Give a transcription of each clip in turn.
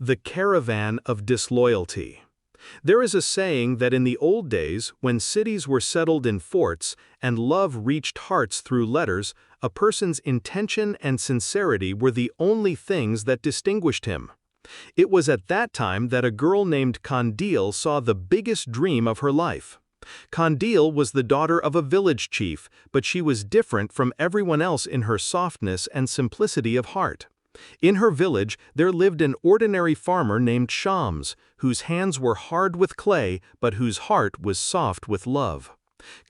The caravan of disloyalty. There is a saying that in the old days, when cities were settled in forts and love reached hearts through letters, a person's intention and sincerity were the only things that distinguished him. It was at that time that a girl named Qandeel saw the biggest dream of her life. Qandeel was the daughter of a village chief, but she was different from everyone else in her softness and simplicity of heart. In her village, there lived an ordinary farmer named Shams, whose hands were hard with clay, but whose heart was soft with love.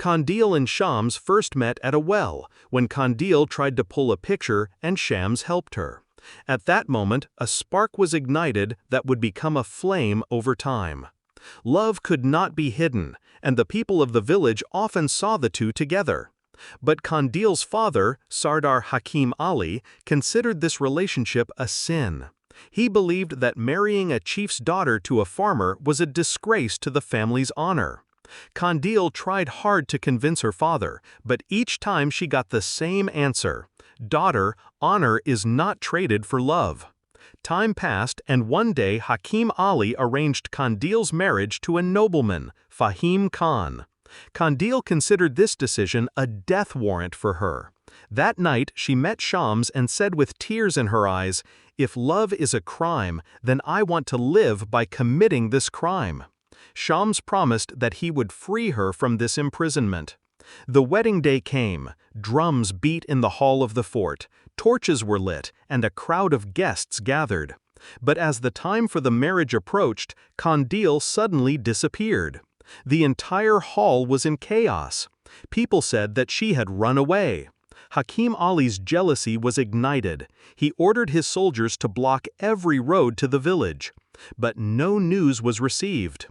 Qandeel and Shams first met at a well, when Qandeel tried to pull a picture and Shams helped her. At that moment, a spark was ignited that would become a flame over time. Love could not be hidden, and the people of the village often saw the two together. But Qandeel's father, Sardar Hakim Ali, considered this relationship a sin. He believed that marrying a chief's daughter to a farmer was a disgrace to the family's honor. Qandeel tried hard to convince her father, but each time she got the same answer: "Daughter, honor is not traded for love." Time passed, and one day Hakim Ali arranged Qandeel's marriage to a nobleman, Fahim Khan. Qandeel considered this decision a death warrant for her. That night she met Shams and said with tears in her eyes, "If love is a crime, then I want to live by committing this crime." Shams promised that he would free her from this imprisonment. The wedding day came. Drums beat in the hall of the fort, torches were lit, and a crowd of guests gathered. But as the time for the marriage approached, Qandeel suddenly disappeared. The entire hall was in chaos. People said that she had run away. Hakim Ali's jealousy was ignited. He ordered his soldiers to block every road to the village. But no news was received.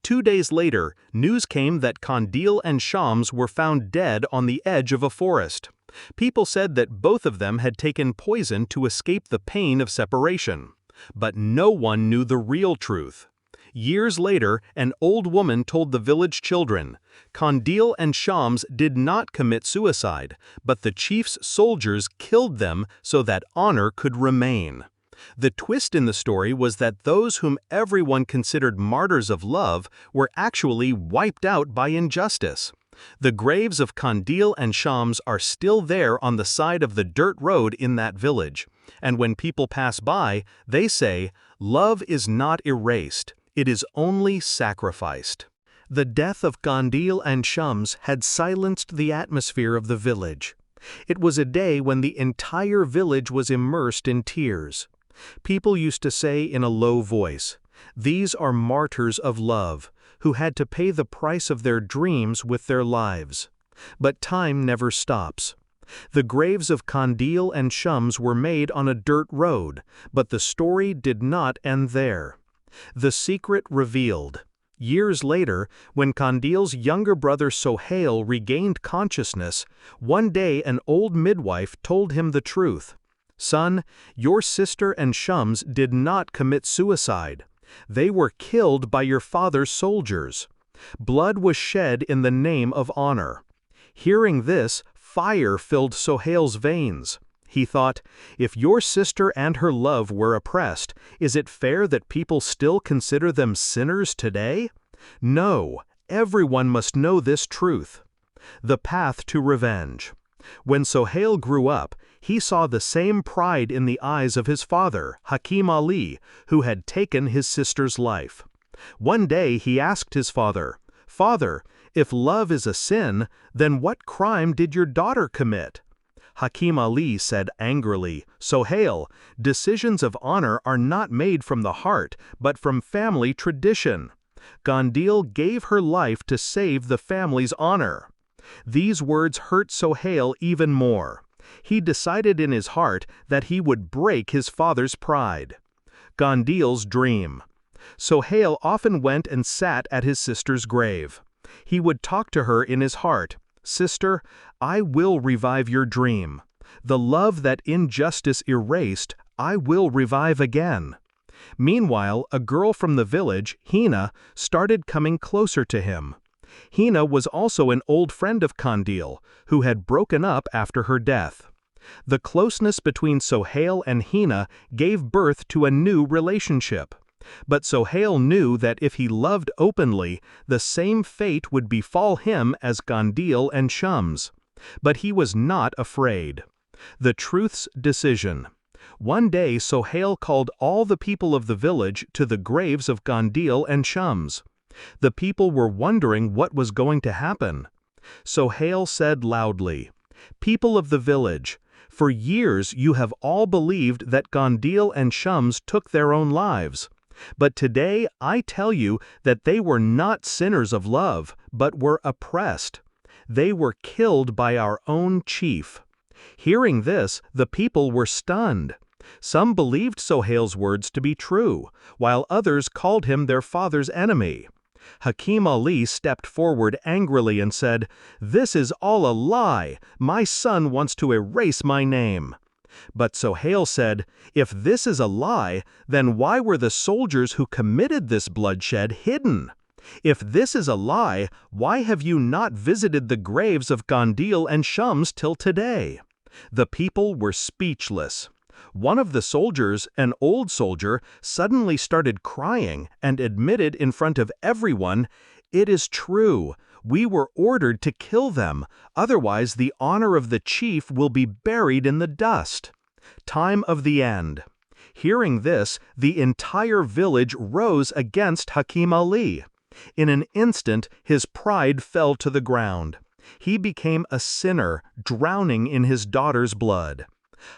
2 days later, news came that Qandeel and Shams were found dead on the edge of a forest. People said that both of them had taken poison to escape the pain of separation. But no one knew the real truth. Years later, an old woman told the village children, "Qandeel and Shams did not commit suicide, but the chief's soldiers killed them so that honor could remain." The twist in the story was that those whom everyone considered martyrs of love were actually wiped out by injustice. The graves of Qandeel and Shams are still there on the side of the dirt road in that village, and when people pass by, they say, "Love is not erased. It is only sacrificed." The death of Qandeel and Shams had silenced the atmosphere of the village. It was a day when the entire village was immersed in tears. People used to say in a low voice, "These are martyrs of love, who had to pay the price of their dreams with their lives." But time never stops. The graves of Qandeel and Shams were made on a dirt road, but the story did not end there. The secret revealed. Years later, when Qandeel's younger brother Sohail regained consciousness, one day an old midwife told him the truth. "Son, your sister and Shams did not commit suicide. They were killed by your father's soldiers. Blood was shed in the name of honor." Hearing this, fire filled Sohail's veins. He thought, if your sister and her love were oppressed, is it fair that people still consider them sinners today? No, everyone must know this truth. The path to revenge. When Sohail grew up, he saw the same pride in the eyes of his father, Hakim Ali, who had taken his sister's life. One day he asked his father, "Father, if love is a sin, then what crime did your daughter commit?" Hakim Ali said angrily, "Sohail, decisions of honor are not made from the heart, but from family tradition. Qandeel gave her life to save the family's honor." These words hurt Sohail even more. He decided in his heart that he would break his father's pride. Qandeel's dream. Sohail often went and sat at his sister's grave. He would talk to her in his heart, "Sister, I will revive your dream. The love that injustice erased, I will revive again." Meanwhile, a girl from the village, Hina, started coming closer to him. Hina was also an old friend of Qandeel, who had broken up after her death. The closeness between Sohail and Hina gave birth to a new relationship. But Sohail knew that if he loved openly, the same fate would befall him as Qandeel and Shams. But he was not afraid. The truth's decision. One day Sohail called all the people of the village to the graves of Qandeel and Shams. The people were wondering what was going to happen. Sohail said loudly, "People of the village, for years you have all believed that Qandeel and Shams took their own lives. But today I tell you that they were not sinners of love, but were oppressed. They were killed by our own chief." Hearing this, the people were stunned. Some believed Sohail's words to be true, while others called him their father's enemy. Hakim Ali stepped forward angrily and said, "This is all a lie. My son wants to erase my name." But Sohail said, "If this is a lie, then why were the soldiers who committed this bloodshed hidden? If this is a lie, why have you not visited the graves of Qandeel and Shams till today?" The people were speechless. One of the soldiers, an old soldier, suddenly started crying and admitted in front of everyone, "It is true. We were ordered to kill them, otherwise the honor of the chief will be buried in the dust." Time of the end. Hearing this, the entire village rose against Hakim Ali. In an instant, his pride fell to the ground. He became a sinner, drowning in his daughter's blood.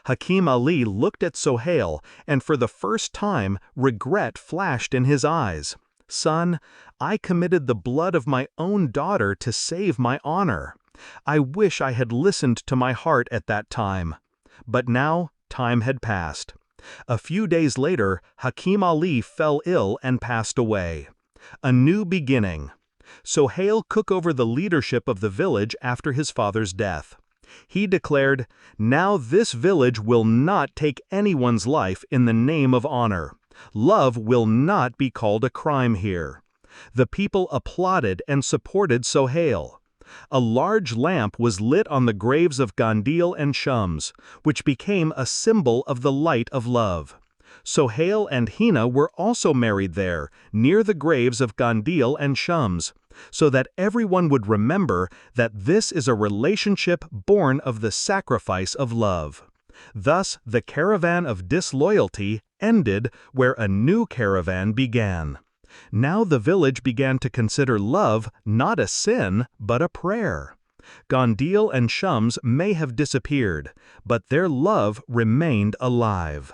Hakim Ali looked at Sohail, and for the first time, regret flashed in his eyes. "Son, I committed the blood of my own daughter to save my honor. I wish I had listened to my heart at that time." But now, time had passed. A few days later, Hakim Ali fell ill and passed away. A new beginning. Sohail took over the leadership of the village after his father's death. He declared, "Now this village will not take anyone's life in the name of honor. Love will not be called a crime here." The people applauded and supported Sohail. A large lamp was lit on the graves of Qandeel and Shams, which became a symbol of the light of love. Sohail and Hina were also married there, near the graves of Qandeel and Shams, so that everyone would remember that this is a relationship born of the sacrifice of love. Thus, the caravan of disloyalty ended where a new caravan began. Now the village began to consider love not a sin, but a prayer. Qandeel and Shams may have disappeared, but their love remained alive.